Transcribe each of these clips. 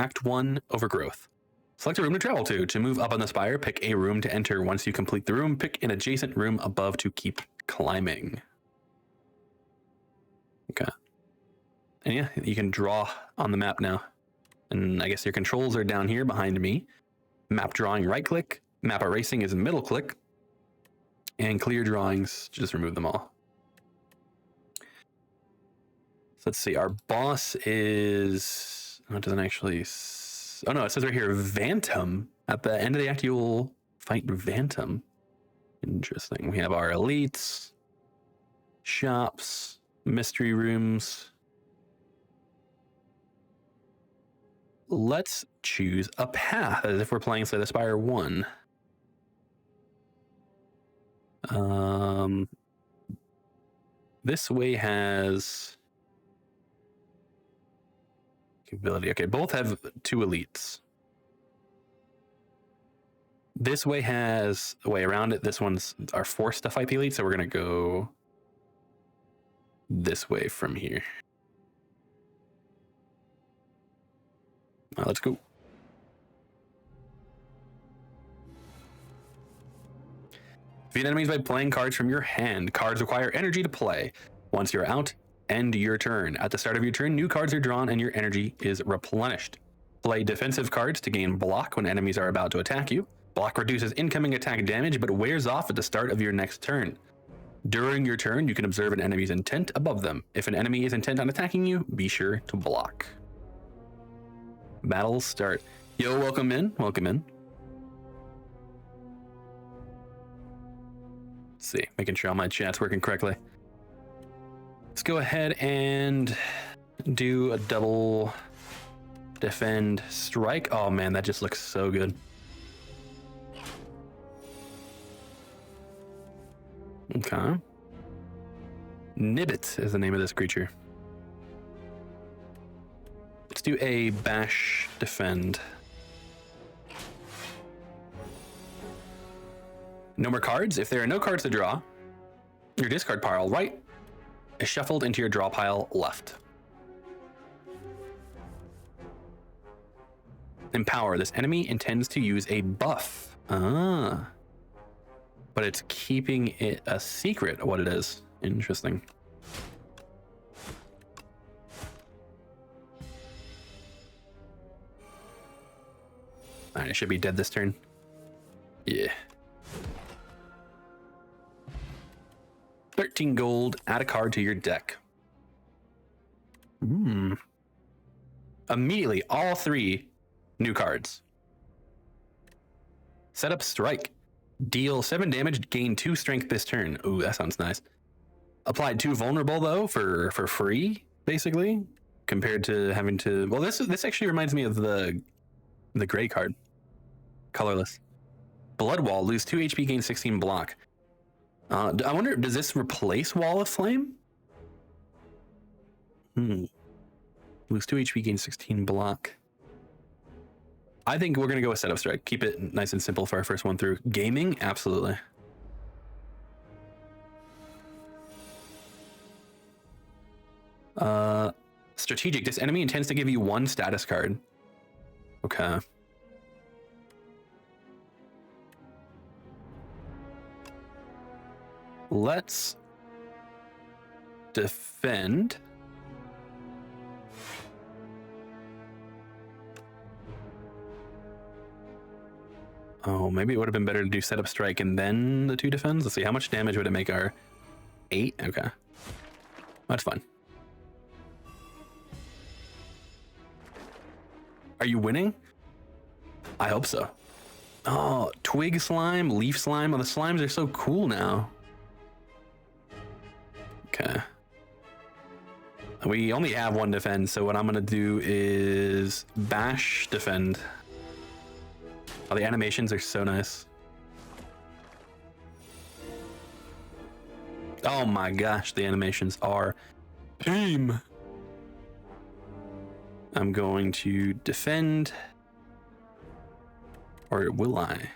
Act 1, Overgrowth. Select a room to travel to. To move up on the spire, pick a room to enter. Once you complete the room, pick an adjacent room above to keep climbing. Okay. And yeah, you can draw on the map now. And I guess your controls are down here behind me. Map drawing, right click. Map erasing is middle click. And clear drawings, just remove them all. So let's see, our boss is, oh, it doesn't actually, oh no, it says right here, Vantum. At the end of the act, you'll fight Vantum. Interesting. We have our elites, shops, mystery rooms. Let's choose a path as if we're playing, say, the Spire 1. This way has capability. Okay, both have 2 elites. This way has a way around it. This one's our forced to fight the elite, so we're gonna go this way from here. Let's go. Defeat enemies by playing cards from your hand. Cards require energy to play. Once you're out, end your turn. At the start of your turn, new cards are drawn and your energy is replenished. Play defensive cards to gain block when enemies are about to attack you. Block reduces incoming attack damage, but wears off at the start of your next turn. During your turn, you can observe an enemy's intent above them. If an enemy is intent on attacking you, be sure to block. Battles start. Yo, welcome in. Welcome in. Let's see, making sure all my chat's working correctly. Let's go ahead and do a double defend strike. Oh man, that just looks so good. Okay. Nibbit is the name of this creature. Let's do a bash defend. No more cards. If there are no cards to draw, your discard pile right is shuffled into your draw pile left. Empower. This enemy intends to use a buff. But it's keeping it a secret what it is. Interesting. Alright, I should be dead this turn. Yeah. 13 gold, add a card to your deck. Immediately, all 3 new cards. Set up strike. Deal 7 damage, gain 2 strength this turn. Ooh, that sounds nice. Applied 2 vulnerable though for free, basically, compared to having to. Well, this actually reminds me of the gray card, colorless. Blood Wall, lose 2 HP, gain 16 block. I wonder, does this replace Wall of Flame? Lose 2 HP, gain 16 block. I think we're gonna go with Setup Strike. Keep it nice and simple for our first one through. Gaming, absolutely. Strategic. This enemy intends to give you 1 status card. Okay. Let's defend. Oh, maybe it would have been better to do Setup Strike and then the 2 defends. Let's see, how much damage would it make our 8? Okay. That's fine. Are you winning? I hope so. Oh, Twig Slime, Leaf Slime. Oh, the slimes are so cool now. Okay. We only have 1 defend, so what I'm going to do is bash defend. Oh, the animations are so nice. Oh my gosh, the animations are team. I'm going to defend. Or will I?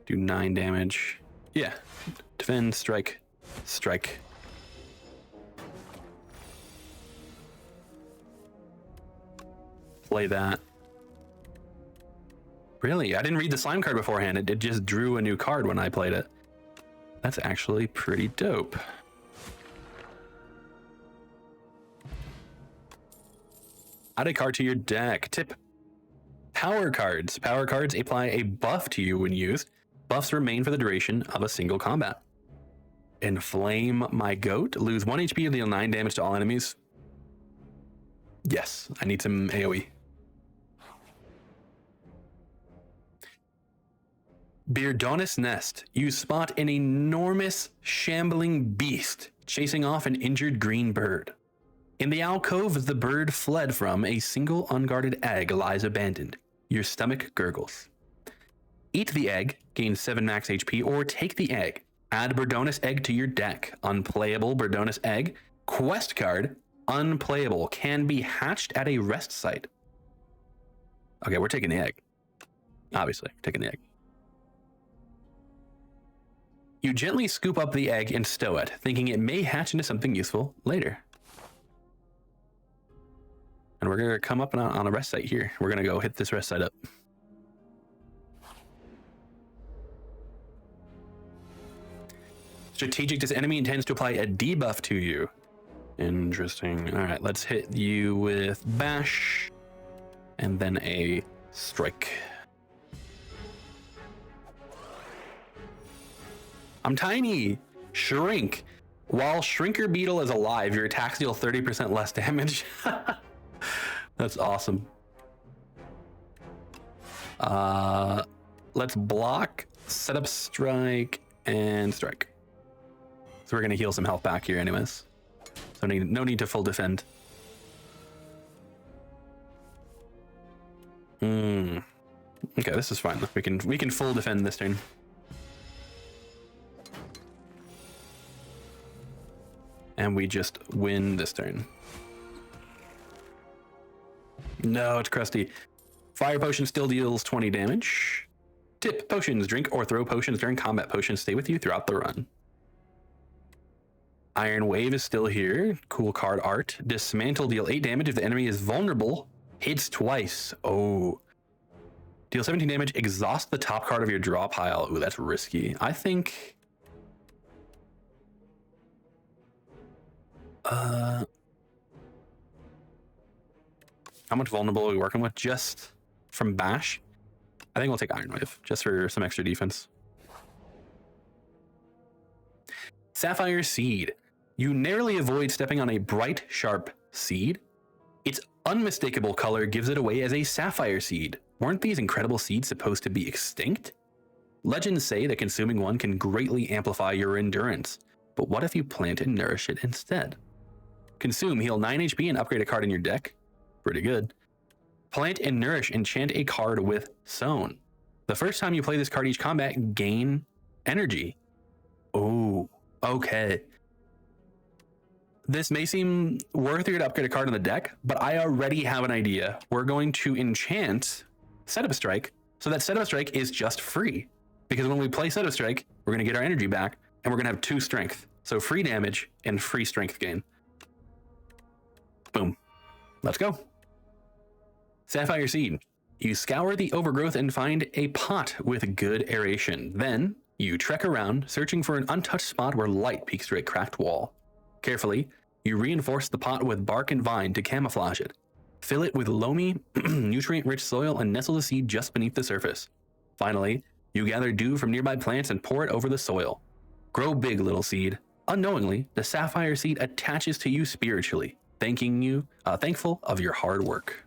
Do 9 damage. Yeah. Defend, strike, strike. play that. Really? I didn't read the slime card beforehand. It just drew a new card when I played it. That's actually pretty dope. Add a card to your deck. Tip. Power cards. Power cards apply a buff to you when used. Buffs remain for the duration of a single combat. Inflame my goat. Lose 1 HP, deal 9 damage to all enemies. Yes, I need some AoE. Beardonis Nest. You spot an enormous, shambling beast chasing off an injured green bird. In the alcove the bird fled from, a single unguarded egg lies abandoned. Your stomach gurgles. Eat the egg, gain 7 max HP, or take the egg. Add Beardonis Egg to your deck. Unplayable Beardonis Egg. Quest card. Unplayable. Can be hatched at a rest site. Okay, we're taking the egg. Obviously, taking the egg. You gently scoop up the egg and stow it, thinking it may hatch into something useful later. And we're going to come up on a rest site here. We're going to go hit this rest site up. Strategic. This enemy intends to apply a debuff to you. Interesting. All right, let's hit you with bash and then a strike. I'm tiny. Shrink. While Shrinker Beetle is alive, your attacks deal 30% less damage. That's awesome. Let's block, set up strike, and strike. So we're going to heal some health back here anyways. So no need to full defend. Okay, this is fine. We can full defend this turn. And we just win this turn. No, it's crusty. Fire potion still deals 20 damage. Tip: potions. Drink or throw potions during combat. Potions stay with you throughout the run. Iron Wave is still here. Cool card art. Dismantle. Deal 8 damage if the enemy is vulnerable. Hits twice. Oh. Deal 17 damage. Exhaust the top card of your draw pile. Ooh, that's risky. I think... how much vulnerable are we working with? Just from bash? I think we'll take Iron Wave, just for some extra defense. Sapphire Seed. You narrowly avoid stepping on a bright, sharp seed. Its unmistakable color gives it away as a sapphire seed. Weren't these incredible seeds supposed to be extinct? Legends say that consuming one can greatly amplify your endurance, but what if you plant and nourish it instead? Consume, heal 9 HP, and upgrade a card in your deck. Pretty good. Plant and nourish, enchant a card with Sown. The first time you play this card each combat, gain energy. Oh, okay. This may seem worthier to upgrade a card in the deck, but I already have an idea. We're going to enchant Setup Strike, so that Setup Strike is just free. Because when we play Setup Strike, we're going to get our energy back, and we're going to have 2 strength. So free damage and free strength gain. Boom. Let's go. Sapphire Seed. You scour the overgrowth and find a pot with good aeration. Then, you trek around, searching for an untouched spot where light peeks through a cracked wall. Carefully, you reinforce the pot with bark and vine to camouflage it. Fill it with loamy, nutrient-rich soil and nestle the seed just beneath the surface. Finally, you gather dew from nearby plants and pour it over the soil. Grow big, little seed. Unknowingly, the sapphire seed attaches to you spiritually, thankful of your hard work.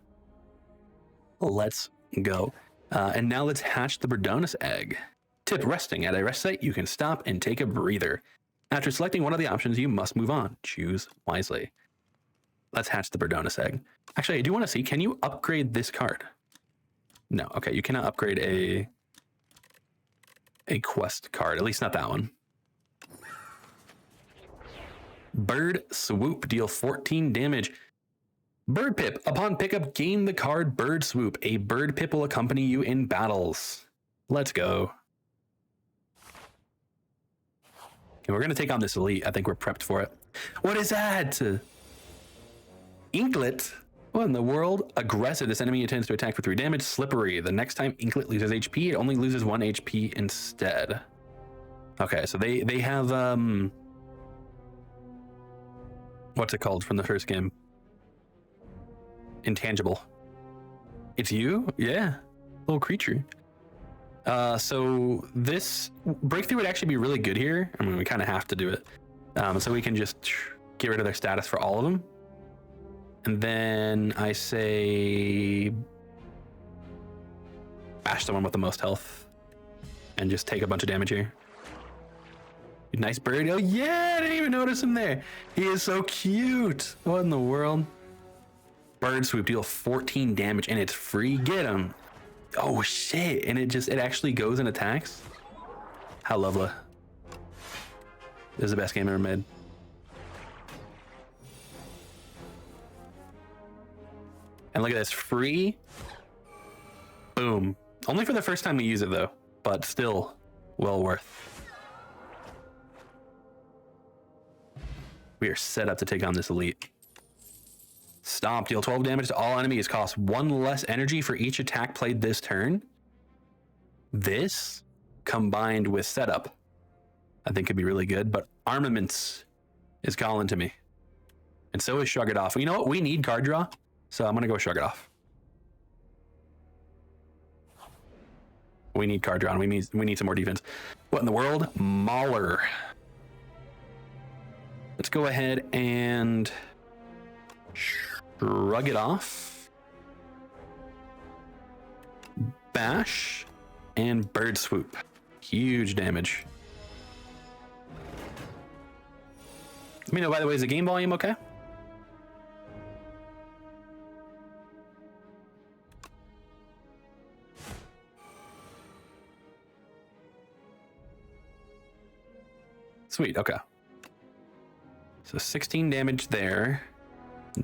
Let's go. And now let's hatch the Beardonis egg. Tip: resting at a rest site, you can stop and take a breather. After selecting one of the options, you must move on. Choose wisely. Let's hatch the Beardonis egg. Actually, I do want to see, can you upgrade this card? No, okay, you cannot upgrade a quest card, at least not that one. Bird Swoop, deal 14 damage. Bird Pip, upon pickup, gain the card Bird Swoop. A Bird Pip will accompany you in battles. Let's go. Okay, we're going to take on this elite. I think we're prepped for it. What is that? Inklet? What in the world? Aggressive. This enemy intends to attack for 3 damage. Slippery. The next time Inklet loses HP, it only loses 1 HP instead. Okay, so they have what's it called from the first game? Intangible. It's you? Yeah. Little creature. So this breakthrough would actually be really good here. I mean, we kind of have to do it. So we can just get rid of their status for all of them. And then I say bash the one with the most health and just take a bunch of damage here. Nice bird. Oh yeah, I didn't even notice him there. He is so cute. What in the world? Bird swoop, deal 14 damage and it's free. Get him. Oh shit. And it actually goes and attacks. How lovely. This is the best game ever made. And look at this, free. Boom. Only for the first time we use it though, but still well worth. We are set up to take on this elite. Stomp, deal 12 damage to all enemies, cost 1 less energy for each attack played this turn. This, combined with setup, I think could be really good, but Armaments is calling to me. And so is Shrug It Off. You know what? We need card draw, so I'm going to go Shrug It Off. We need card draw, and we need some more defense. What in the world? Mauler. Let's go ahead and Shrug It Off. Bash and Bird Swoop. Huge damage. Let me know, by the way, is the game volume okay? Sweet, okay. So 16 damage there.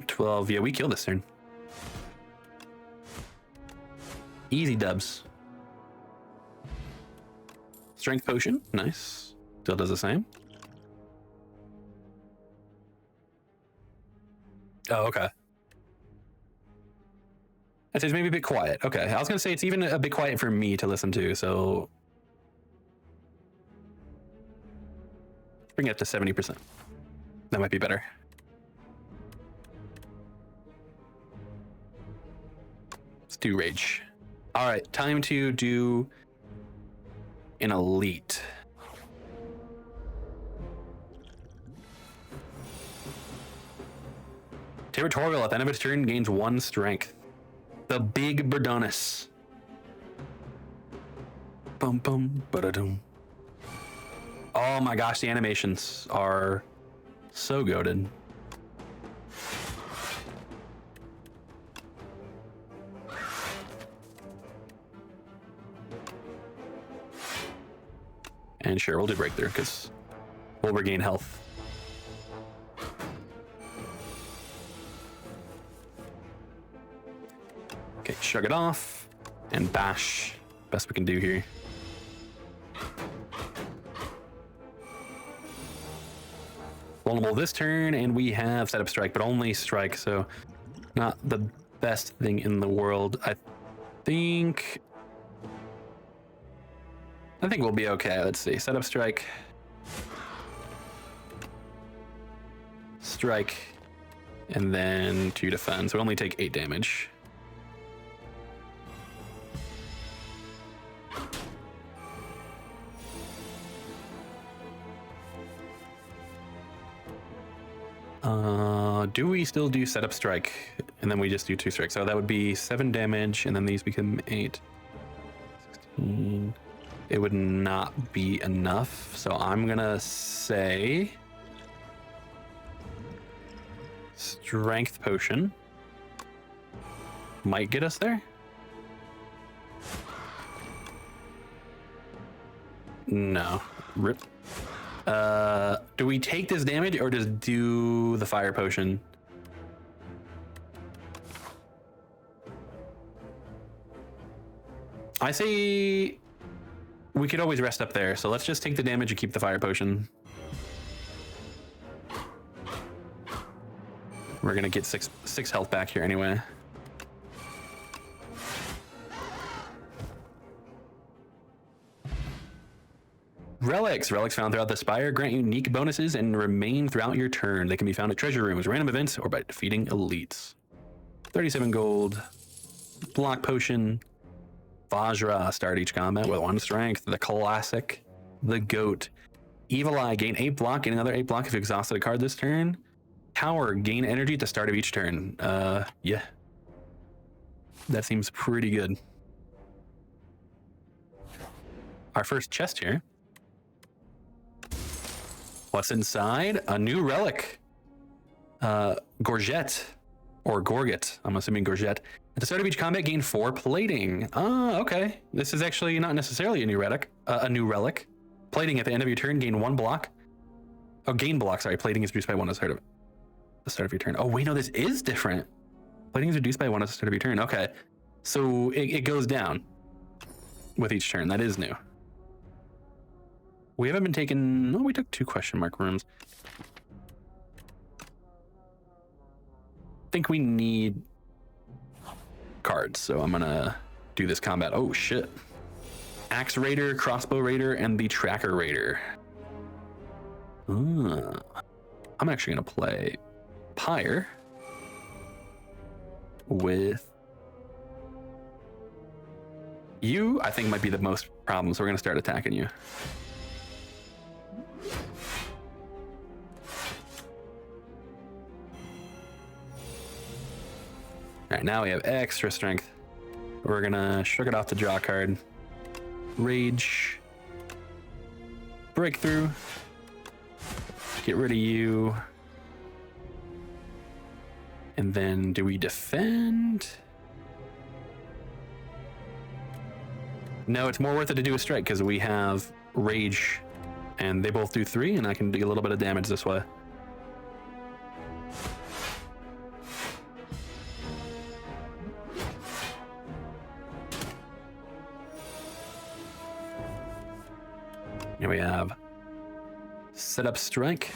12, yeah, we killed this turn. Easy dubs. Strength potion, nice. Still does the same. Oh, okay. That says maybe a bit quiet. Okay, I was gonna say it's even a bit quiet for me to listen to, so bring it up to 70%. That might be better. Let's do Rage. All right, time to do an elite. Territorial, at the end of its turn, gains 1 strength. The Big Birdonis. Bum bum ba-da-dum. Oh my gosh, the animations are so goated. And sure, we'll do Breakthrough because we'll regain health. Okay, Shrug It Off and Bash. Best we can do here. Vulnerable this turn, and we have Setup Strike, but only Strike, so not the best thing in the world. I think we'll be okay. Let's see. Setup Strike. Strike. And then 2 defend. So we only take 8 damage. Do we still do Setup Strike? And then we just do 2 strikes. So that would be 7 damage, and then these become 8. 16. It would not be enough, so I'm gonna say Strength Potion might get us there. No. Rip. Do we take this damage or just do the Fire Potion? I say we could always rest up there, so let's just take the damage and keep the Fire Potion. We're gonna get six health back here anyway. Relics. Relics found throughout the Spire grant unique bonuses and remain throughout your turn. They can be found at treasure rooms, random events, or by defeating elites. 37 gold. Block potion. Vajra. Start each combat with 1 strength. The classic. The goat. Evil Eye. Gain 8 block. Gain another 8 block if you exhausted a card this turn. Tower. Gain energy at the start of each turn. Yeah. That seems pretty good. Our first chest here. What's inside? A new relic. Gorget. Or Gorget. I'm assuming Gorget. At the start of each combat, gain 4 plating. Okay. This is actually not necessarily a new relic. Plating at the end of your turn, gain 1 block. Oh, gain block, sorry. Plating is reduced by 1 at the start of your turn. Oh, wait, no, this is different. Plating is reduced by 1 at the start of your turn. Okay. So it goes down with each turn. That is new. We haven't been taking... No, we took 2 question mark rooms. I think we need cards, so I'm gonna do this combat. Oh, shit. Axe Raider, Crossbow Raider, and the Tracker Raider. I'm actually gonna play Pyre with... You, I think, might be the most problem, so we're gonna start attacking you. All right, now we have extra strength. We're gonna shrug it off to draw a card. Rage. Breakthrough. Get rid of you. And then do we defend? No, it's more worth it to do a strike because we have Rage and they both do 3 and I can do a little bit of damage this way. Here we have set up strike.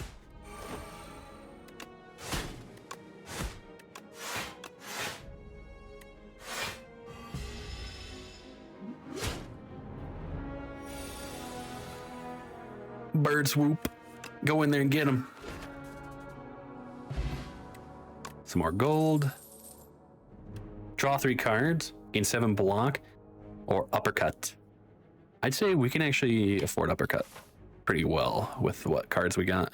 Bird swoop. Go in there and get him. Some more gold. Draw 3 cards. Gain 7 block. Or uppercut. I'd say we can actually afford uppercut pretty well with what cards we got.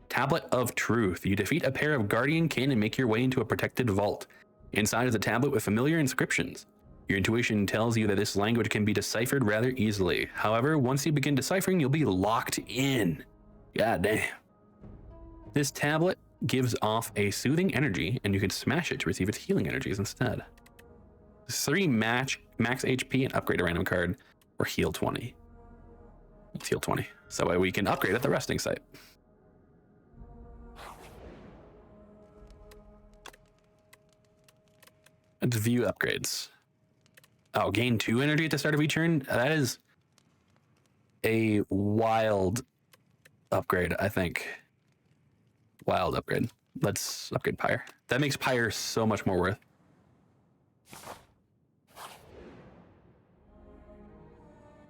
Tablet of Truth. You defeat a pair of Guardian Kin and make your way into a protected vault. Inside is a tablet with familiar inscriptions. Your intuition tells you that this language can be deciphered rather easily. However, once you begin deciphering, you'll be locked in. God damn. This tablet gives off a soothing energy, and you can smash it to receive its healing energies instead. 3 max HP and upgrade a random card, or heal 20. Let's heal 20. So that way we can upgrade at the resting site. Let's view upgrades. Oh, gain 2 energy at the start of each turn? That is a wild upgrade, I think. Wild upgrade. Let's upgrade Pyre. That makes Pyre so much more worth.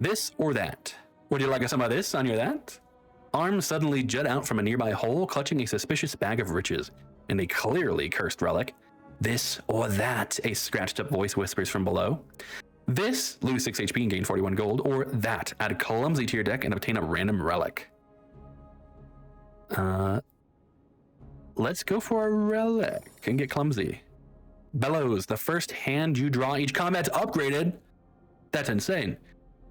This or that? Would you like some of this on your that? Arms suddenly jut out from a nearby hole, clutching a suspicious bag of riches and a clearly cursed relic. This or that? A scratched up voice whispers from below. This, lose 6 HP and gain 41 gold, or that, add clumsy to your deck and obtain a random relic. Let's go for a relic and get clumsy. Bellows, the first hand you draw each combat's upgraded. That's insane.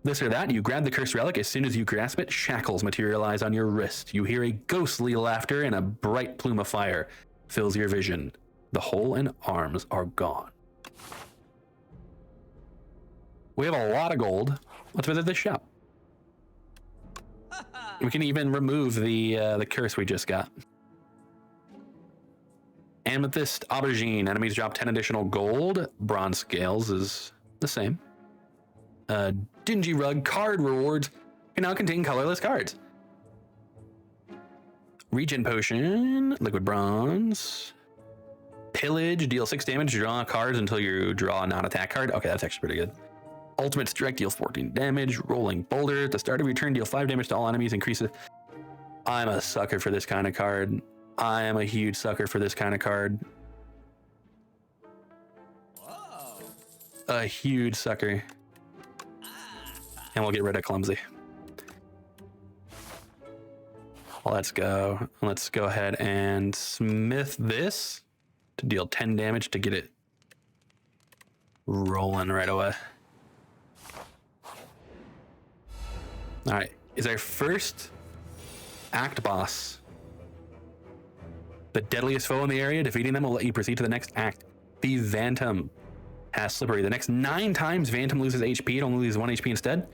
This or that, you grab the cursed relic. As soon as you grasp it, shackles materialize on your wrist. You hear a ghostly laughter and a bright plume of fire fills your vision. The hole and arms are gone. We have a lot of gold. Let's visit this shop. We can even remove the curse we just got. Amethyst Aubergine. Enemies drop 10 additional gold. Bronze Scales is the same. Dingy Rug card rewards can now contain colorless cards. Regen potion, liquid bronze. Pillage, deal 6 damage, draw cards until you draw a non-attack card. Okay, that's actually pretty good. Ultimate Strike, deal 14 damage. Rolling Boulder, at the start of your turn, deal 5 damage to all enemies, increases. I'm a sucker for this kind of card. I am a huge sucker for this kind of card. Whoa. A huge sucker. And we'll get rid of Clumsy. Let's go. Let's go ahead and smith this to deal 10 damage to get it rolling right away. All right, is our first act boss. The deadliest foe in the area. Defeating them will let you proceed to the next act. The Vantum has Slippery. The next 9 times Vantum loses HP, it only loses 1 HP instead.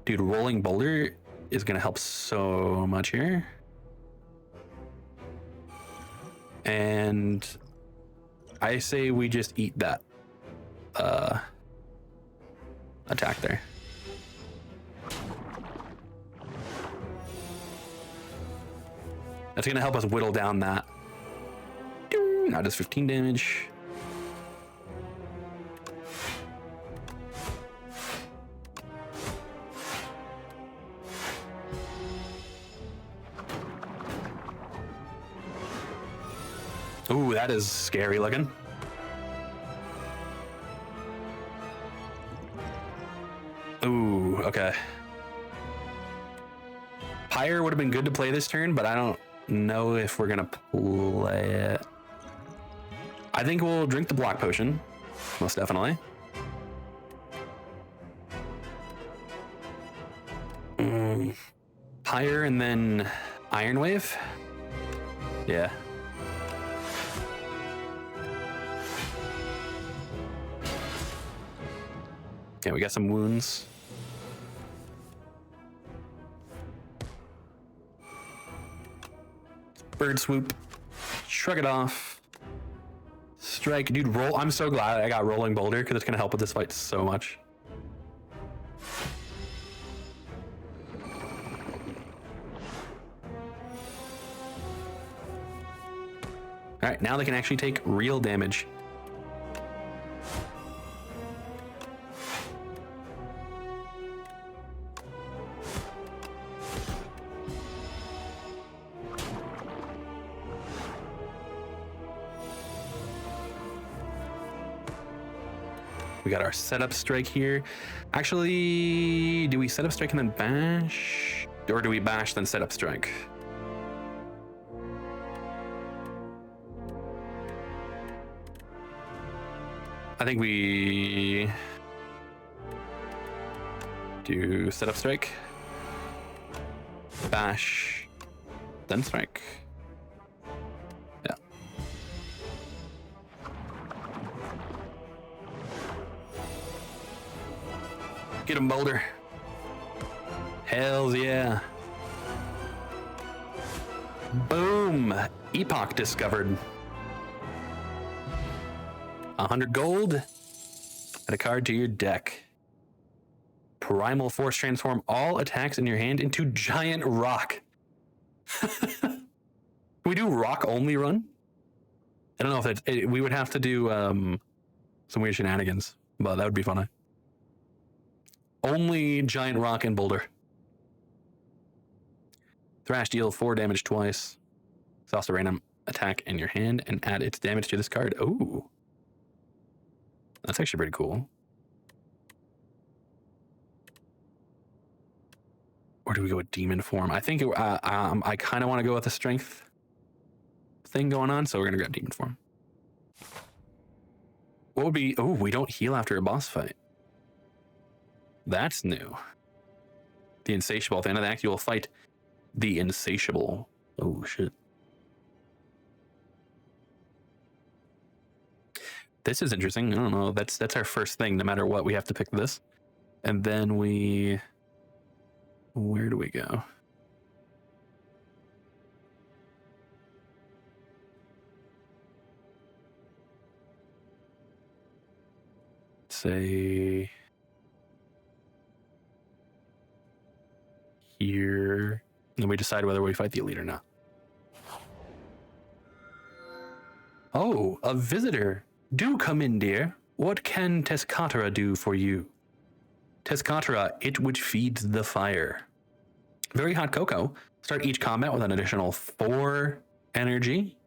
Dude, Rolling Boulder is gonna help so much here. And I say we just eat that attack there. That's gonna help us whittle down that. Now does 15 damage. Ooh, that is scary looking. Ooh, okay. Pyre would have been good to play this turn, but I don't know if we're gonna play it. I think we'll drink the block potion, most definitely. Pyre and then Iron Wave. Yeah. Okay, we got some wounds. Bird swoop. Shrug it off. Strike. Dude, roll. I'm so glad I got Rolling Boulder because it's going to help with this fight so much. All right, now they can actually take real damage. We got our setup strike here. Actually, do we set up strike and then bash? Or do we bash then set up strike? I think we do set up strike, bash, then strike. Yeah. Get him, Boulder. Hells yeah. Boom. Epoch discovered. 100 gold. Add a card to your deck. Primal Force, transform all attacks in your hand into giant rock. Can we do rock only run? I don't know if that's, we would have to do some weird shenanigans, but that would be funny. Only giant rock and boulder. Thrash, deal 4 damage twice. Exhaust a random attack in your hand and add its damage to this card. Ooh. That's actually pretty cool. Or do we go with demon form? I think I kind of want to go with the strength thing going on, so we're gonna grab demon form. What would be? Oh, we don't heal after a boss fight. That's new. The Insatiable. At the end of the act, you will fight the Insatiable. Oh shit. This is interesting. I don't know. That's our first thing. No matter what, we have to pick this. And then we... Where do we go? Say... Here. And then we decide whether we fight the elite or not. Oh, a visitor. Do come in, dear. What can Teskatara do for you? Teskatara, it which feeds the fire. Very hot cocoa. Start each combat with an additional 4 energy.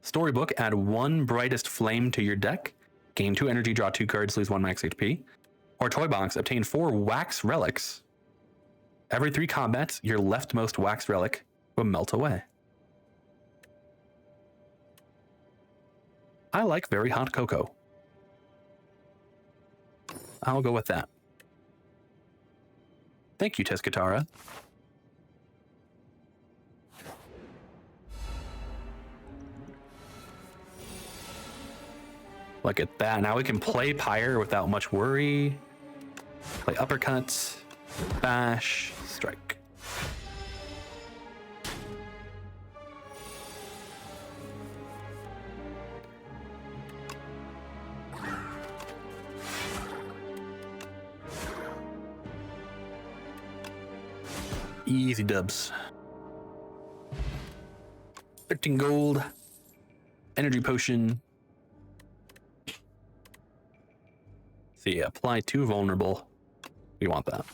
Storybook, add 1 brightest flame to your deck. Gain 2 energy, draw 2 cards, lose 1 max HP. Or Toy Box, obtain 4 wax relics. Every 3 combats, your leftmost wax relic will melt away. I like very hot cocoa. I'll go with that. Thank you, Teskatara. Look at that. Now we can play Pyre without much worry. Play uppercuts, bash, strike. Easy dubs. 13 gold. Energy potion. See, apply to vulnerable. We want that.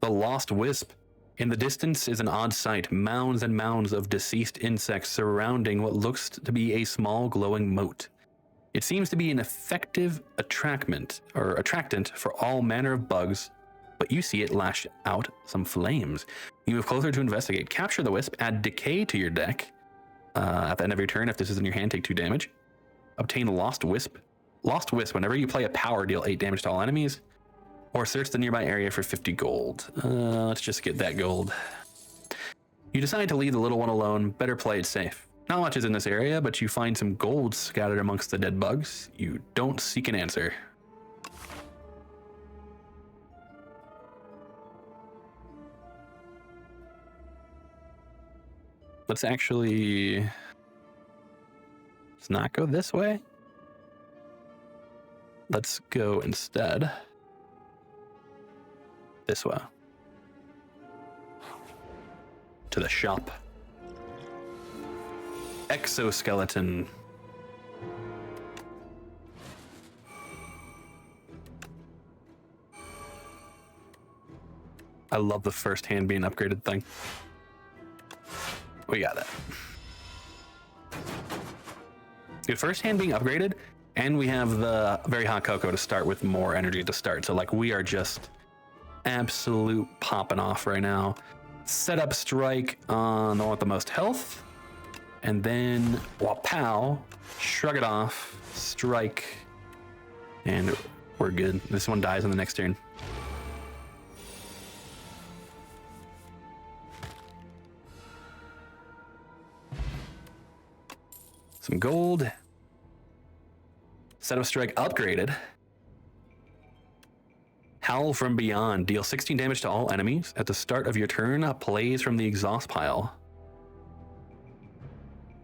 The Lost Wisp. In the distance is an odd sight. Mounds and mounds of deceased insects surrounding what looks to be a small glowing moat. It seems to be an effective attractant for all manner of bugs, but you see it lash out some flames. You move closer to investigate. Capture the wisp, add decay to your deck. At the end of your turn, if this is in your hand, take 2 damage. Obtain Lost Wisp. Lost Wisp, whenever you play a power, deal 8 damage to all enemies, or search the nearby area for 50 gold. Let's just get that gold. You decide to leave the little one alone. Better play it safe. Not much is in this area, but you find some gold scattered amongst the dead bugs. You don't seek an answer. Let's not go this way. Let's go instead this way. To the shop. Exoskeleton. I love the first hand being upgraded thing. We got that. Good, first hand being upgraded, and we have the very hot cocoa to start with more energy to start. So like we are just absolute popping off right now. Set up strike on the one with the most health. And then, wapow, shrug it off, strike, and we're good. This one dies on the next turn. Some gold. Set up strike upgraded. Howl from Beyond. Deal 16 damage to all enemies. At the start of your turn, plays from the exhaust pile.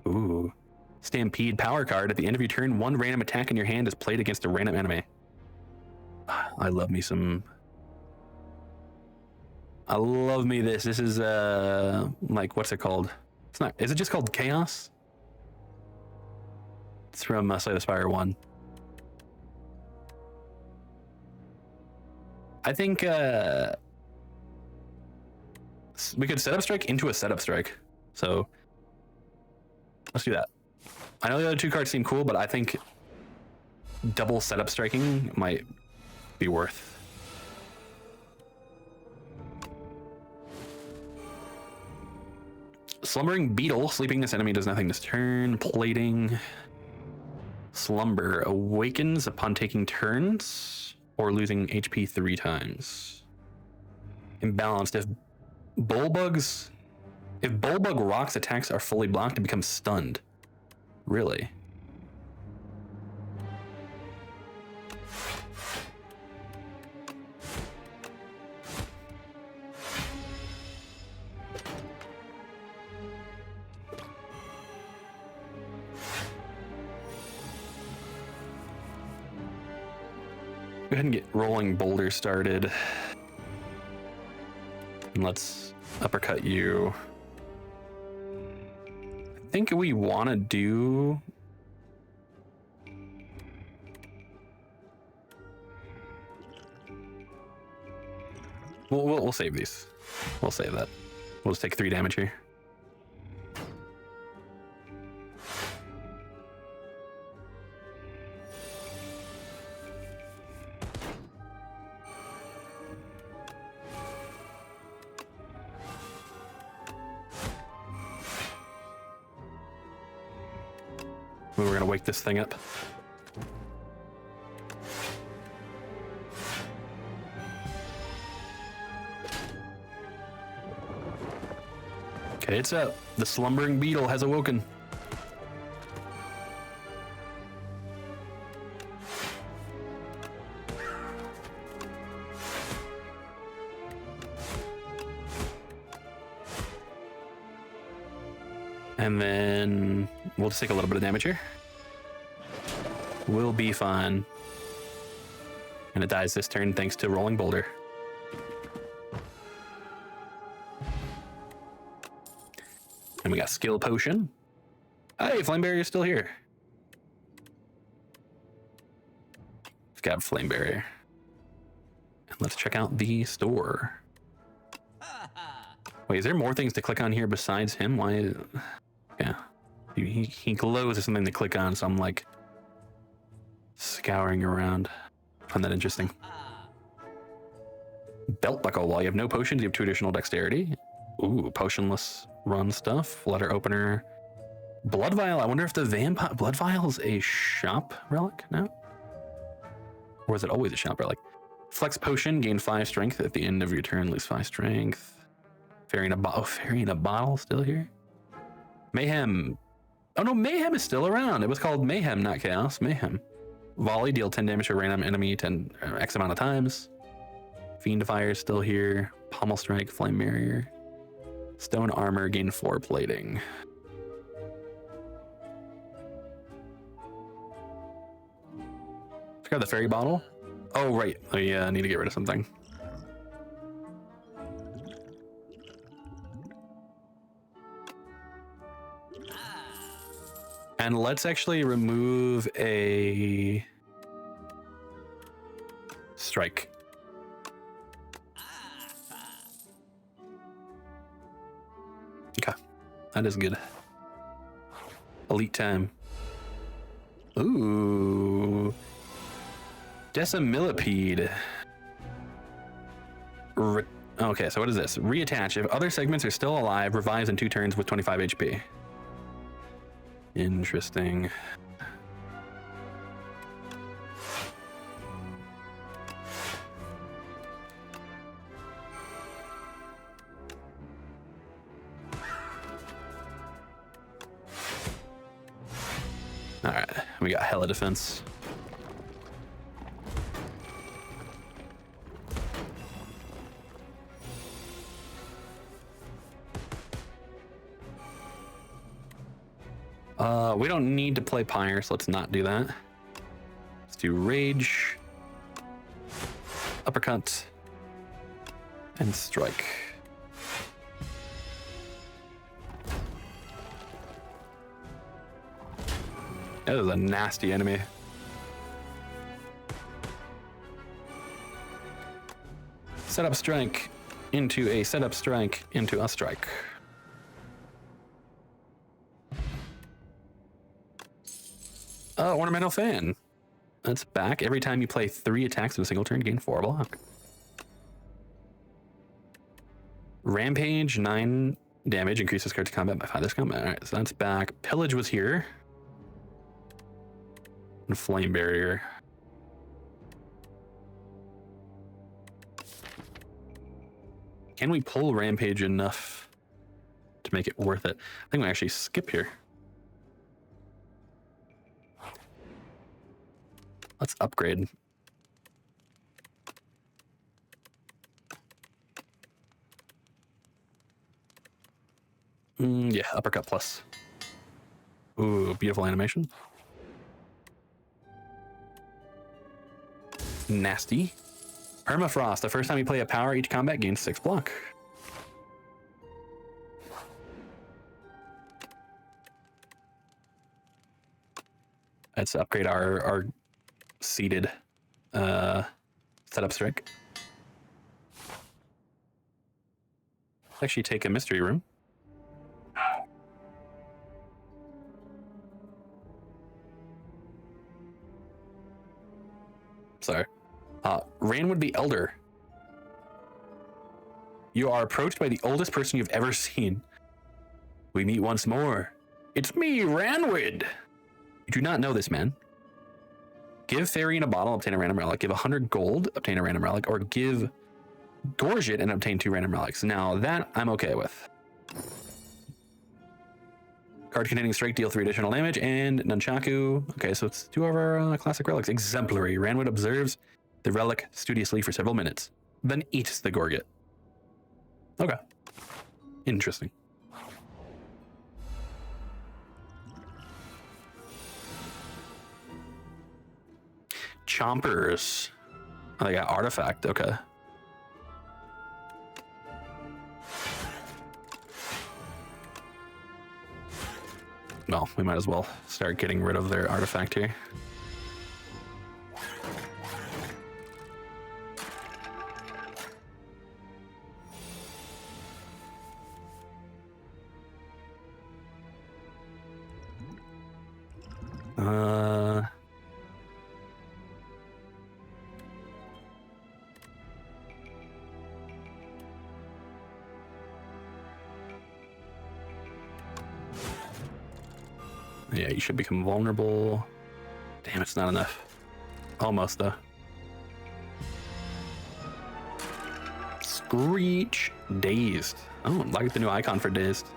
Ooh. Stampede power card. At the end of your turn, 1 random attack in your hand is played against a random enemy. I love me this. This is like, what's it called? It's not, is it just called Chaos? It's from Spire 1. I think we could set up strike into a setup strike. So let's do that. I know the other 2 cards seem cool, but I think double setup striking might be worth. Slumbering Beetle. Sleeping this enemy does nothing this turn. Plating. Slumber. Awakens upon taking turns or losing HP 3 times. Imbalanced. If Bullbug rocks attacks are fully blocked, it becomes stunned. Really? Go ahead and get Rolling Boulder started. And let's uppercut you. think we want to do... We'll save these. We'll save that. We'll just take 3 damage here. We're gonna wake this thing up. Okay, it's up. The slumbering beetle has awoken. And then we'll just take a little bit of damage here. We'll be fine. And it dies this turn thanks to Rolling Boulder. And we got Skill Potion. Hey, Flame Barrier is still here. Let's grab Flame Barrier. And let's check out the store. Wait, is there more things to click on here besides him? Why? Yeah. He glows as something to click on, so I'm like scouring around. Find that interesting. Belt buckle. While you have no potions, you have 2 additional dexterity. Ooh, potionless run stuff. Letter opener. Blood vial. I wonder if the vampire blood vial is a shop relic now? Or is it always a shop relic? Flex potion. Gain 5 strength at the end of your turn. Lose 5 strength. Fairy in a bottle. Fairy in a bottle still here. Mayhem. Oh no, Mayhem is still around. It was called Mayhem, not Chaos. Mayhem. Volley, deal 10 damage to a random enemy 10 X amount of times. Fiend Fire is still here. Pommel Strike, Flame Barrier. Stone Armor, gain 4 plating. Let's grab the fairy bottle. Oh, right. I need to get rid of something. And let's actually remove a strike. Okay, that is good. Elite time. Ooh. Decimillipede. Okay, so what is this? Reattach. If other segments are still alive, revives in 2 turns with 25 HP. Interesting. All right, we got hella defense. We don't need to play Pyre, so let's not do that. Let's do Rage, Uppercut, and Strike. That is a nasty enemy. Set up strike into a setup strike into a strike. Oh, Ornamental Fan. That's back. Every time you play 3 attacks in a single turn, gain 4 block. Rampage, 9 damage, increases card to combat by 5 this combat. All right, so that's back. Pillage was here. And Flame Barrier. Can we pull Rampage enough to make it worth it? I think we actually skip here. Let's upgrade. Yeah, Uppercut plus. Ooh, beautiful animation. Nasty. Permafrost. The first time you play a power, each combat gains 6 block. Let's upgrade our seated setup strike. Let's actually take a mystery room. Sorry. Ranwood the Elder. You are approached by the oldest person you've ever seen. We meet once more. It's me, Ranwood. You do not know this man. Give Fairy in a bottle, obtain a random relic. Give 100 gold, obtain a random relic. Or give Gorge it and obtain 2 random relics. Now that I'm okay with. Card containing strike, deal 3 additional damage, and Nunchaku. Okay, so it's 2 of our classic relics. Exemplary. Ranwood observes the relic studiously for several minutes, then eats the Gorget. Okay. Interesting. Chompers. Oh, they got artifact. Okay. Well, we might as well start getting rid of their artifact here. Yeah, you should become vulnerable. Damn, it's not enough. Almost, though. Screech. Dazed. Oh, I like the new icon for Dazed.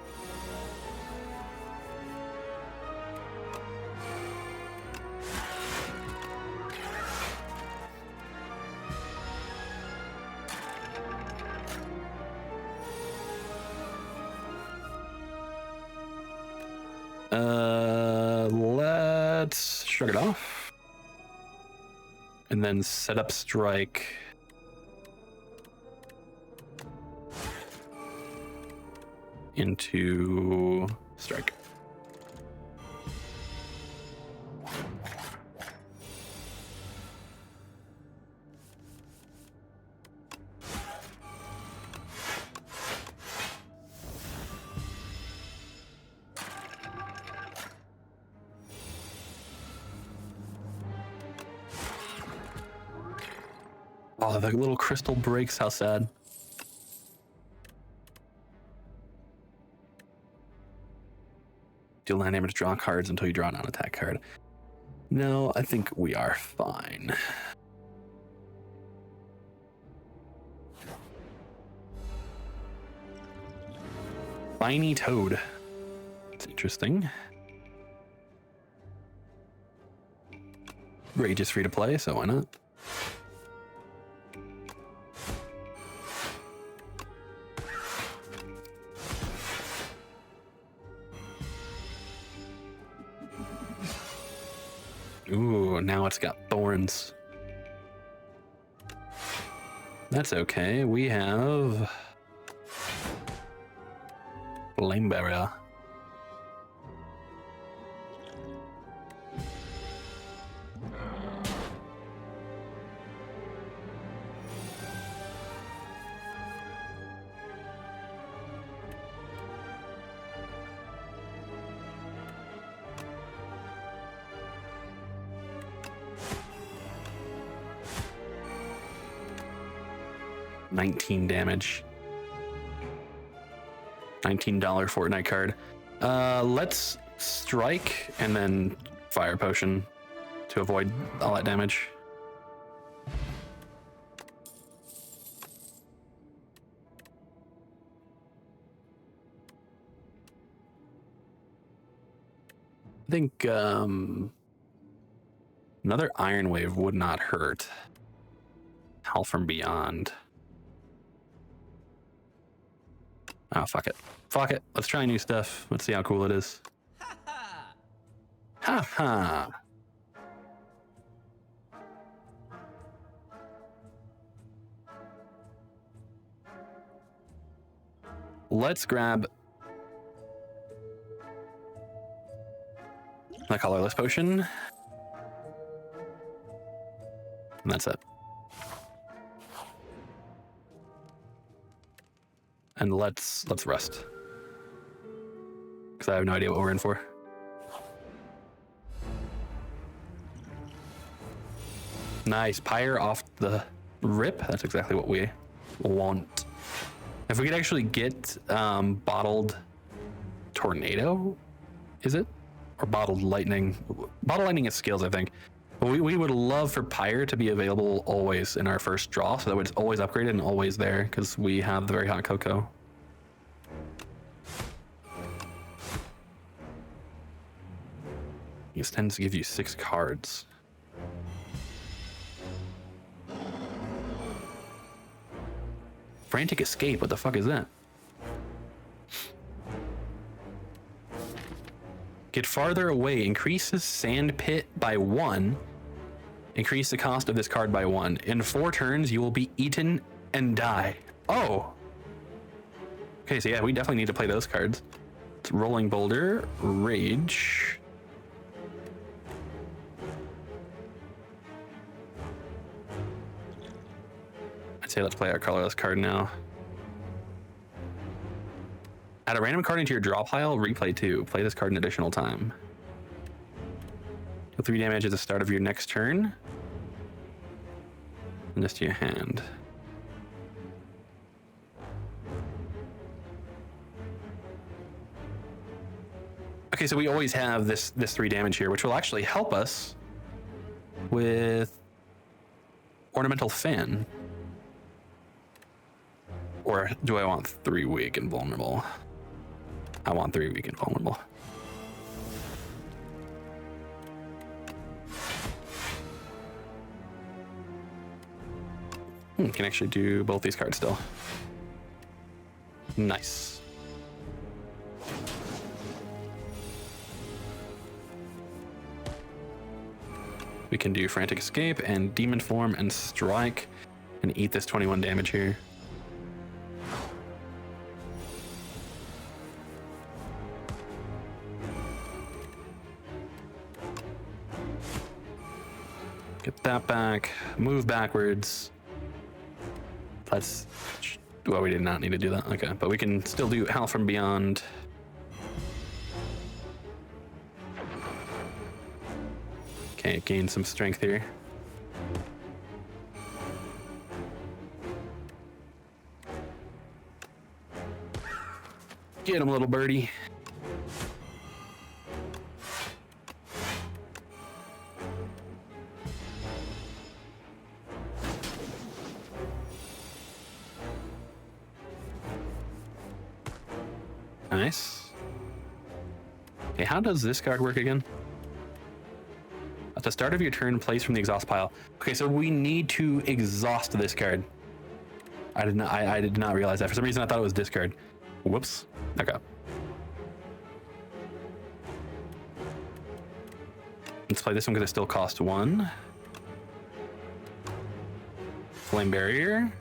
Let's shrug it off. And then set up strike. Into strike. Oh, the little crystal breaks, how sad. Deal 9 damage, draw cards until you draw a non-attack card. No, I think we are fine. Spiny Toad. It's interesting. Rage is free to play, so why not? Ooh, now it's got thorns. That's okay. We have Flame Barrier. $19 damage. $19 Fortnite card. Let's strike and then fire potion to avoid all that damage. I think another Iron Wave would not hurt. Hell from Beyond. Oh, fuck it. Fuck it. Let's try new stuff. Let's see how cool it is. Ha ha. Let's grab a colorless potion And that's it. And let's rest. Because I have no idea what we're in for. Nice. Pyre off the rip. That's exactly what we want. If we could actually get bottled tornado, is it? Or bottled lightning. Bottled lightning is skills, I think. But we would love for Pyre to be available always in our first draw, so that it's always upgraded and always there, because we have the very hot cocoa. This tends to give you 6 cards. Frantic Escape, what the fuck is that? Get farther away, increases sand pit by 1. Increase the cost of this card by 1. In 4 turns, you will be eaten and die. Oh! Okay, so yeah, we definitely need to play those cards. It's Rolling Boulder, Rage. I'd say let's play our colorless card now. Add a random card into your draw pile, replay 2. Play this card an additional time. Deal 3 damage at the start of your next turn. And this to your hand. Okay, so we always have this 3 damage here, which will actually help us with Ornamental Fan. Or do I want 3 weak and vulnerable? I want 3 weak and vulnerable. Can actually do both these cards still. Nice. We can do Frantic Escape and Demon Form and Strike and eat this 21 damage here. Get that back, move backwards. Well, we did not need to do that. Okay, but we can still do Hell from Beyond. Okay, gain some strength here. Get him, little birdie. Nice. Okay, how does this card work again? At the start of your turn, place from the exhaust pile. Okay, so we need to exhaust this card. I did not realize that. For some reason, I thought it was discard. Whoops. Okay. Let's play this one because it still costs 1. Flame Barrier.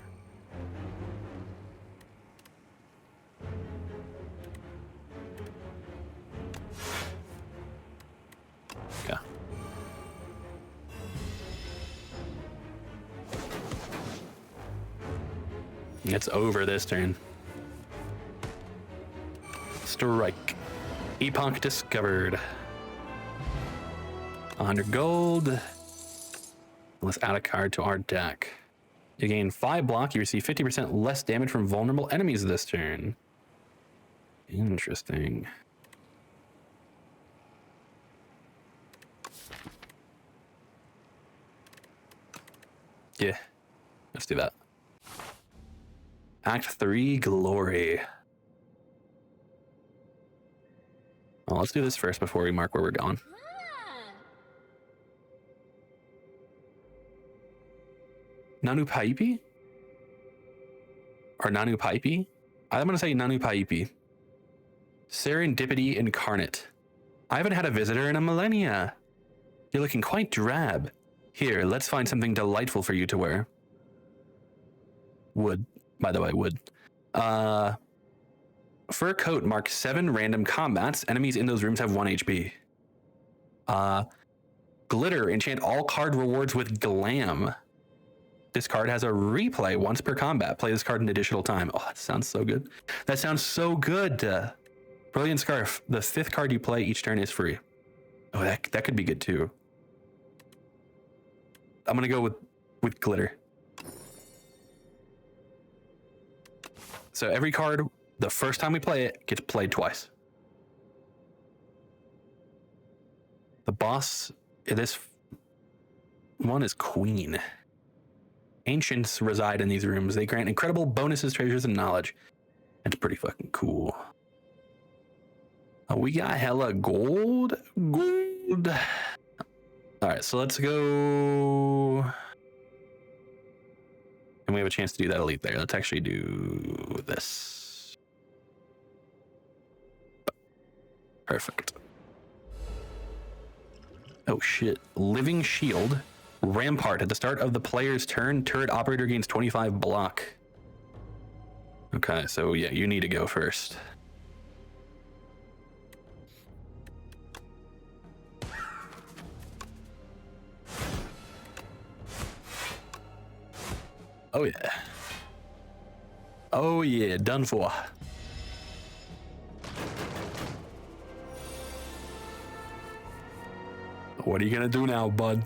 Okay. It's over this turn. Strike. Epoch discovered. 100 gold. Let's add a card to our deck. You gain 5 block. You receive 50% less damage from vulnerable enemies this turn. Interesting. Yeah, let's do that. Act 3, Glory. Well, let's do this first before we mark where we're going. Nanu Paipi? Or Nanu Paipi? I'm going to say Nanu Paipi. Serendipity Incarnate. I haven't had a visitor in a millennia. You're looking quite drab. Here, let's find something delightful for you to wear. Wood. By the way, wood. Fur coat marks 7 random combats. Enemies in those rooms have 1 HP. Glitter. Enchant all card rewards with glam. This card has a replay once per combat. Play this card an additional time. Oh, that sounds so good. That sounds so good. Brilliant Scarf. The 5th card you play each turn is free. Oh, that could be good too. I'm gonna go with Glitter. So every card, the first time we play it, gets played twice. The boss, this one is Queen. Ancients reside in these rooms. They grant incredible bonuses, treasures, and knowledge. That's pretty fucking cool. We got hella gold. Gold. All right, so let's go. And we have a chance to do that elite there. Let's actually do this. Perfect. Oh shit. Living Shield. Rampart. At the start of the player's turn, turret operator gains 25 block. Okay, so yeah, you need to go first. Oh yeah. Oh yeah, done for. What are you gonna do now, bud?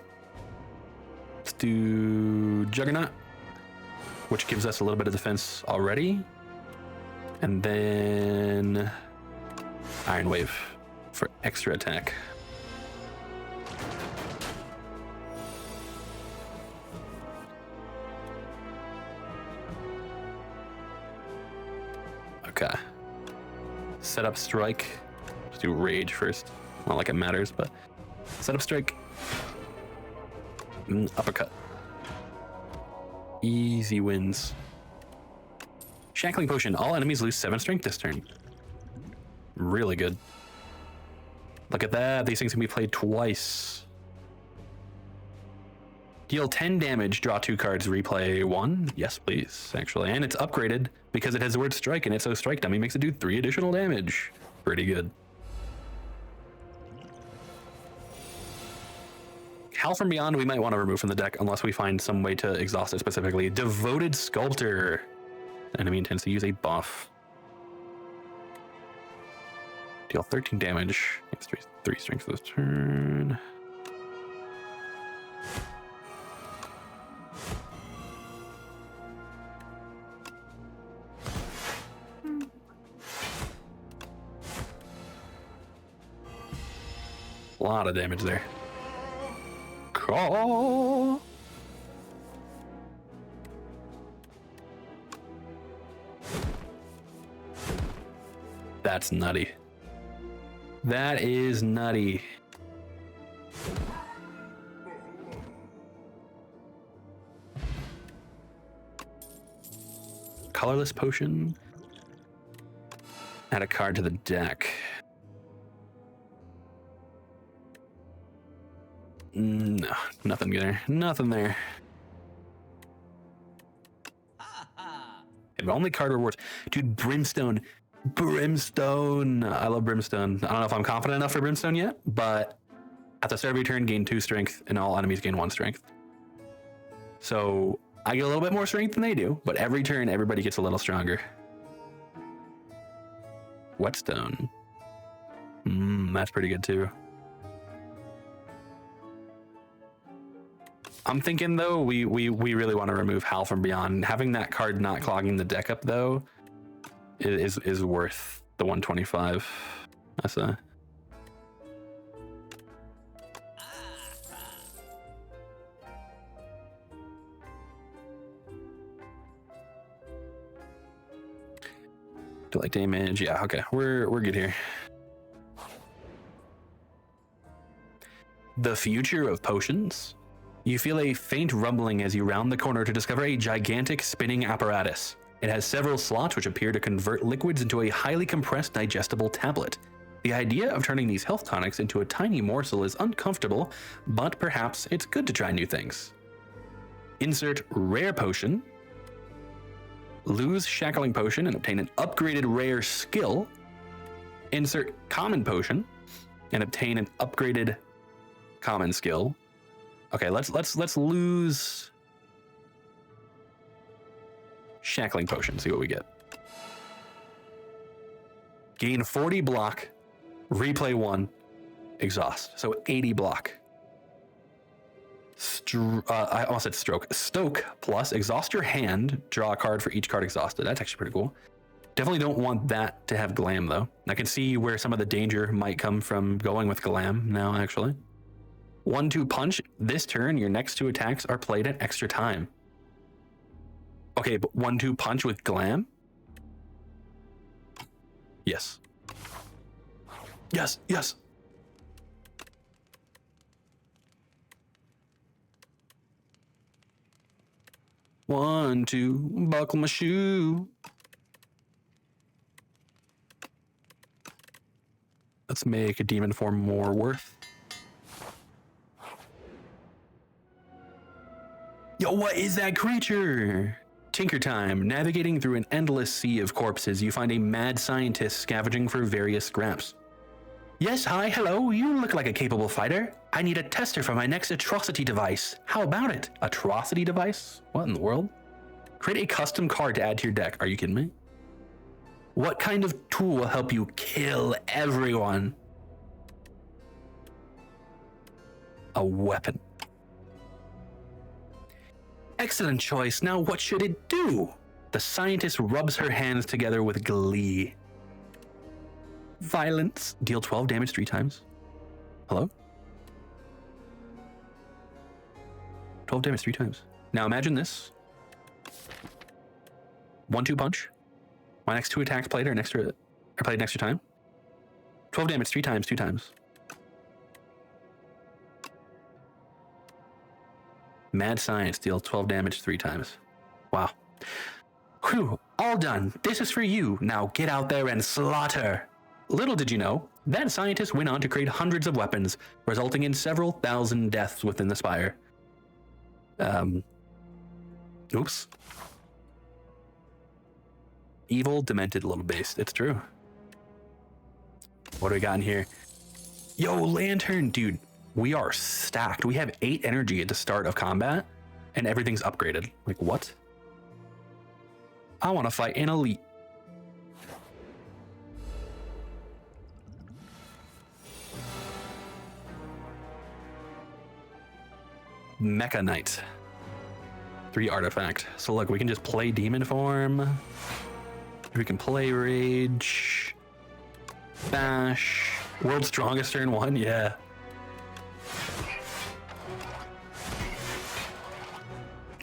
Let's do Juggernaut, which gives us a little bit of defense already. And then Iron Wave for extra attack. Okay. Set up Strike. Let's do Rage first. Not like it matters, but set up Strike. Uppercut. Easy wins. Shackling Potion. All enemies lose 7 strength this turn. Really good. Look at that. These things can be played twice. Deal 10 damage, draw 2 cards, replay 1. Yes, please, actually. And it's upgraded because it has the word strike in it, so Strike Dummy makes it do 3 additional damage. Pretty good. Howl from Beyond we might want to remove from the deck unless we find some way to exhaust it specifically. Devoted Sculptor. Enemy intends to use a buff. Deal 13 damage. It's 3 strength this turn. A lot of damage there. Call. That's nutty. That is nutty. Colorless Potion. Add a card to the deck. No, nothing there. Nothing there. And only card rewards. Dude, Brimstone. Brimstone. I love Brimstone. I don't know if I'm confident enough for Brimstone yet, but at the start of your turn, gain 2 strength, and all enemies gain 1 strength. So I get a little bit more strength than they do, but every turn, everybody gets a little stronger. Whetstone. That's pretty good too. I'm thinking though, we really want to remove Howl from Beyond. Having that card not clogging the deck up though is worth the 125. I say. Do like damage? Yeah, okay. We're good here. The future of potions. You feel a faint rumbling as you round the corner to discover a gigantic spinning apparatus. It has several slots which appear to convert liquids into a highly compressed digestible tablet. The idea of turning these health tonics into a tiny morsel is uncomfortable, but perhaps it's good to try new things. Insert Rare Potion. Lose Shackling Potion and obtain an upgraded rare skill. Insert Common Potion and obtain an upgraded common skill. Okay, let's lose Shackling Potion, see what we get. Gain 40 block, replay 1, exhaust. So 80 block. I almost said stroke. Stoke plus exhaust your hand, draw a card for each card exhausted. That's actually pretty cool. Definitely don't want that to have glam though. I can see where some of the danger might come from going with glam now actually. 1-2 punch. This turn, your next 2 attacks are played at extra time. Okay, but 1-2 punch with glam? Yes. Yes, yes. One, two, buckle my shoe. Let's make a demon form more worth. Yo, what is that creature? Tinker time. Navigating through an endless sea of corpses, you find a mad scientist scavenging for various scraps. Yes, hi, hello. You look like a capable fighter. I need a tester for my next atrocity device. How about it? Atrocity device? What in the world? Create a custom card to add to your deck. Are you kidding me? What kind of tool will help you kill everyone? A weapon. Excellent choice. Now what should it do? The scientist rubs her hands together with glee. Violence. Deal 12 damage 3 times. Hello? 12 damage 3 times. Now imagine this. 1-2 punch. My next 2 attacks played are played an extra time. 12 damage 3 times, 2 times. Mad Science, deal 12 damage 3 times. Wow. Whew, all done. This is for you. Now get out there and slaughter. Little did you know, that scientist went on to create hundreds of weapons, resulting in several thousand deaths within the Spire. Oops. Evil, demented, little beast. It's true. What do we got in here? Yo, Lantern, dude. We are stacked. We have 8 energy at the start of combat, and everything's upgraded. Like, what? I want to fight an elite. Mecha Knight. 3 artifact. So look, we can just play demon form. We can play rage. Bash. World's strongest turn 1, yeah.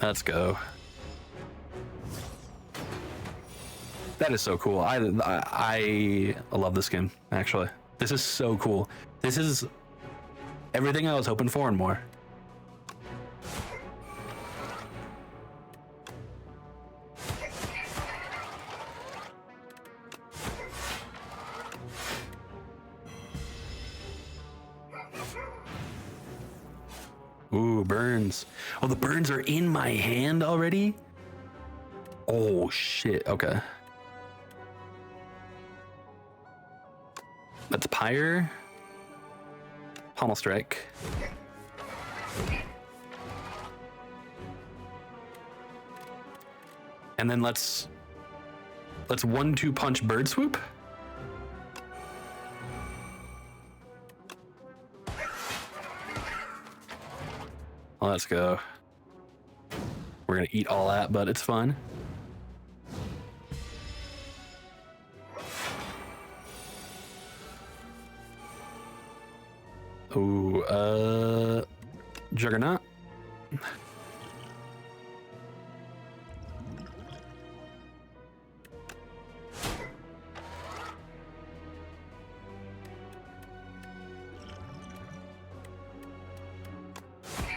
Let's go. That is so cool. I love this skin, actually. This is so cool. This is everything I was hoping for and more. Ooh, burns. Oh, the burns are in my hand already? Oh, shit. Okay. That's Pyre. Pommel Strike. And then let's 1-2 punch Bird Swoop. Let's go. We're gonna eat all that, but it's fun. Ooh, Juggernaut.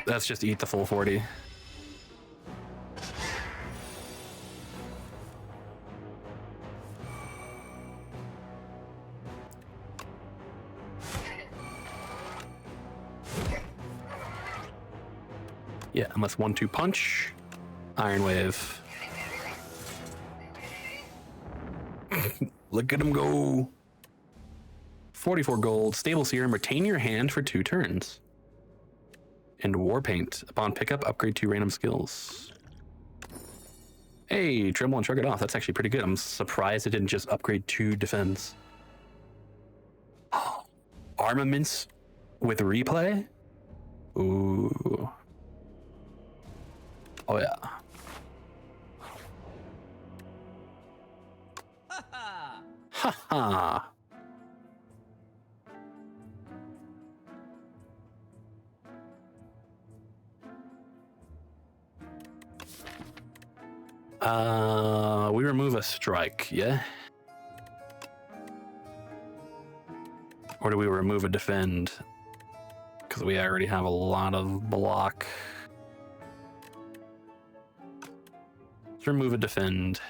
Let's just eat the full 40. Yeah, unless 1-2 punch. Iron Wave. Look at him go. 44 gold. Stable Serum. Retain your hand for 2 turns. And War Paint. Upon pickup, upgrade 2 random skills. Hey, Tremble and Shrug it off. That's actually pretty good. I'm surprised it didn't just upgrade to defense. Armaments with replay? Ooh. Oh, yeah. Ha ha. We remove a strike, yeah? Or do we remove a defend? Because we already have a lot of block. Let's remove a defend.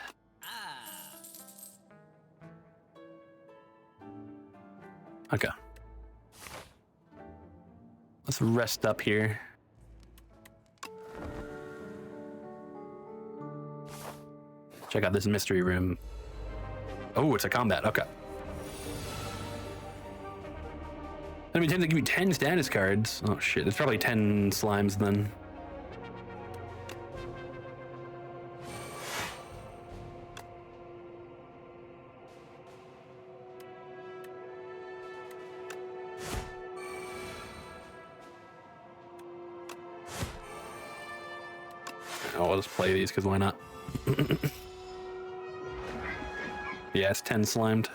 Okay. Let's rest up here. Check out this mystery room. Oh, it's a combat. Okay. Enemy tends to give you 10 status cards. Oh shit, it's probably 10 slimes then. Oh, I'll just play these because why not? Yeah, it's 10 slimed.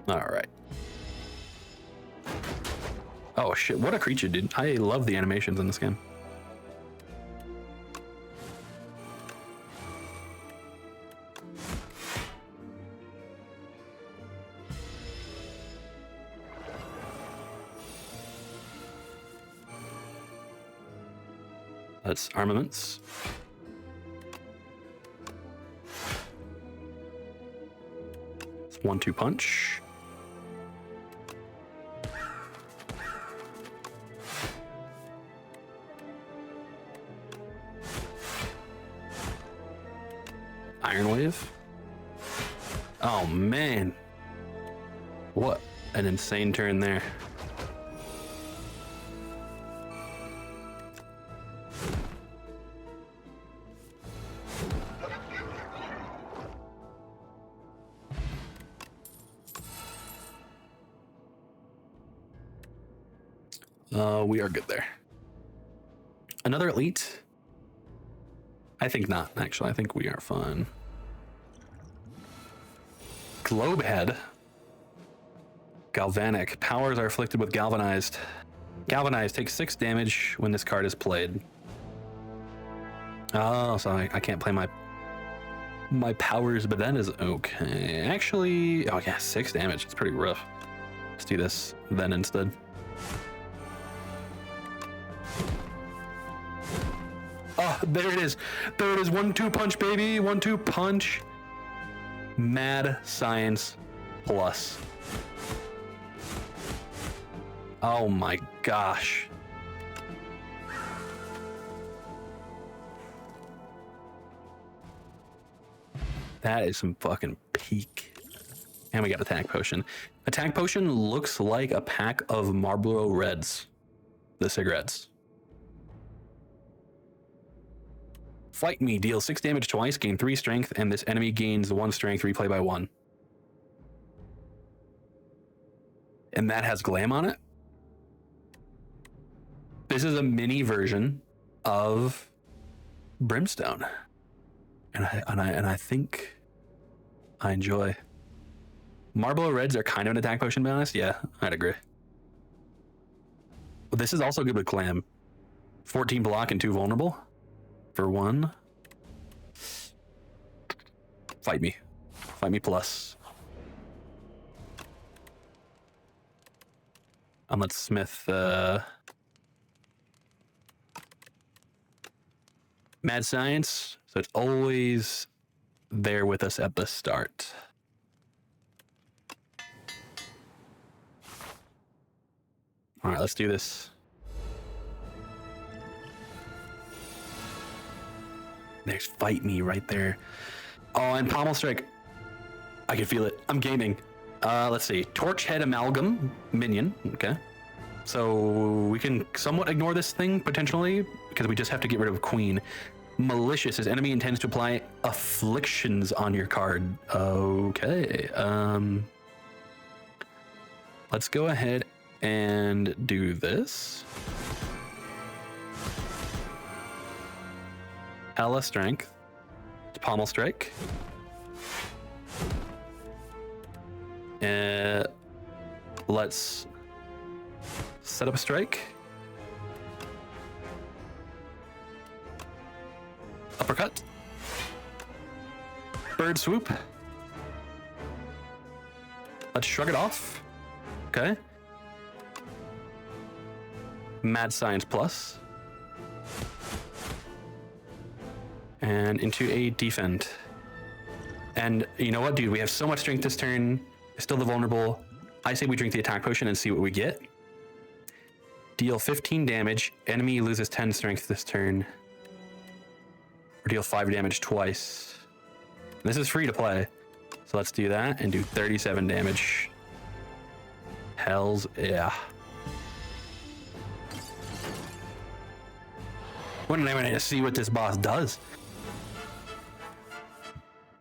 All right. Oh shit, what a creature, dude. I love the animations in this game. That's armaments. It's 1-2 punch. Iron Wave. Oh man. What an insane turn there. We are good there. Another elite? I think not, actually. I think we are fine. Globe Head. Galvanic. Powers are afflicted with Galvanized. Galvanized takes 6 damage when this card is played. Oh, so I can't play my powers, but that is okay. Actually, oh yeah, 6 damage. It's pretty rough. Let's do this then instead. Oh, there it is. There it is. 1-2 punch, baby. 1-2 punch. Mad Science Plus. Oh my gosh. That is some fucking peak. And we got Attack Potion. Attack Potion looks like a pack of Marlboro Reds. The cigarettes. Fight me. Deal 6 damage twice, gain 3 strength, and this enemy gains 1 strength, replay by 1. And that has Glam on it. This is a mini version of Brimstone. And I think I enjoy. Marlboro Reds are kind of an attack potion balance. Yeah, I'd agree. But this is also good with Glam. 14 block and 2 vulnerable for 1. Fight me. Fight me plus. Let's Smith Mad Science, so it's always there with us at the start. All right, let's do this. There's Fight Me right there. Oh, and Pommel Strike. I can feel it. I'm gaming. Let's see. Torch Head Amalgam minion. Okay. So we can somewhat ignore this thing potentially because we just have to get rid of Queen. Malicious. His enemy intends to apply afflictions on your card. Okay. Let's go ahead and do this. Ella Strength. Pommel Strike. Let's set up a strike. Uppercut. Bird Swoop. Let's shrug it off. Okay. Mad Science Plus. And into a defend. And you know what, dude? We have so much strength this turn. Still the vulnerable. I say we drink the attack potion and see what we get. Deal 15 damage. Enemy loses 10 strength this turn. Or deal 5 damage twice. And this is free to play. So let's do that and do 37 damage. Hells yeah. Wouldn't I want to see what this boss does?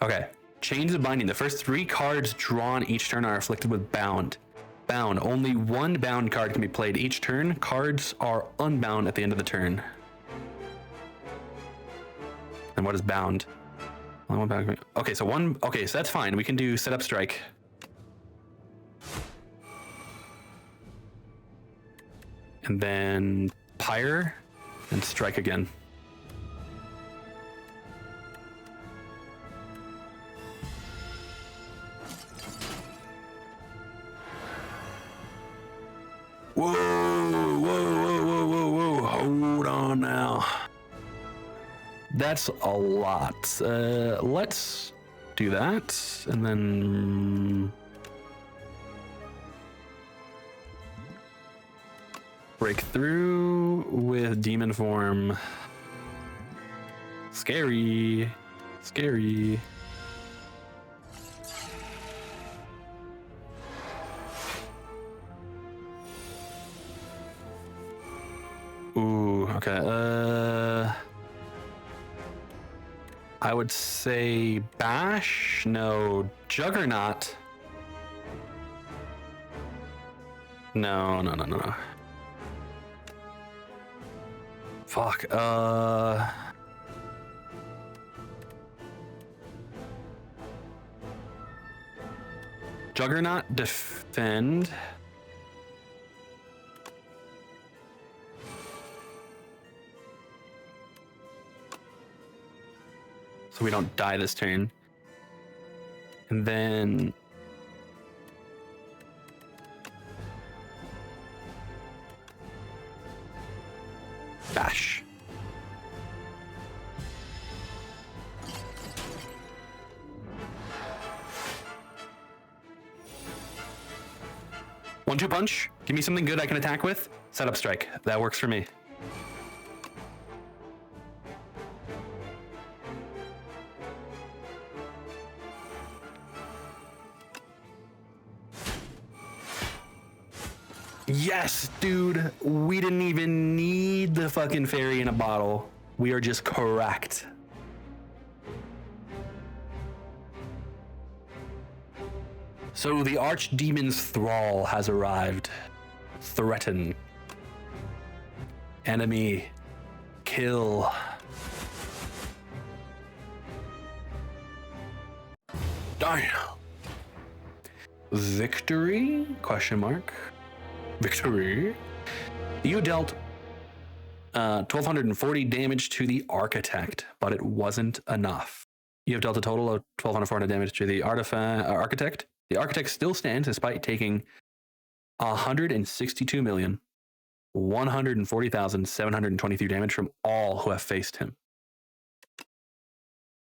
Okay. Chains of Binding. The first 3 cards drawn each turn are afflicted with Bound. Bound. Only 1 bound card can be played each turn. Cards are unbound at the end of the turn. And what is bound? Only 1 bound. Okay, so one. Okay, so that's fine. We can do set up strike. And then Pyre and strike again. Whoa, whoa, whoa, whoa, whoa, whoa. Hold on now. That's a lot. Let's do that. And then break through with demon form. Scary. Scary. Ooh, okay. I would say Bash. No, Juggernaut. No. Fuck. Juggernaut, defend. So we don't die this turn. And then Bash. One-two punch. Give me something good I can attack with. Set up strike. That works for me. Yes, dude. We didn't even need the fucking fairy in a bottle. We are just correct. So the Archdemon's Thrall has arrived. Threaten. Enemy. Kill. Damn. Victory? Question mark. Victory. You dealt 1,240 damage to the Architect, but it wasn't enough. You have dealt a total of 1,240 damage to the Architect. The Architect still stands despite taking 162,140,723 damage from all who have faced him.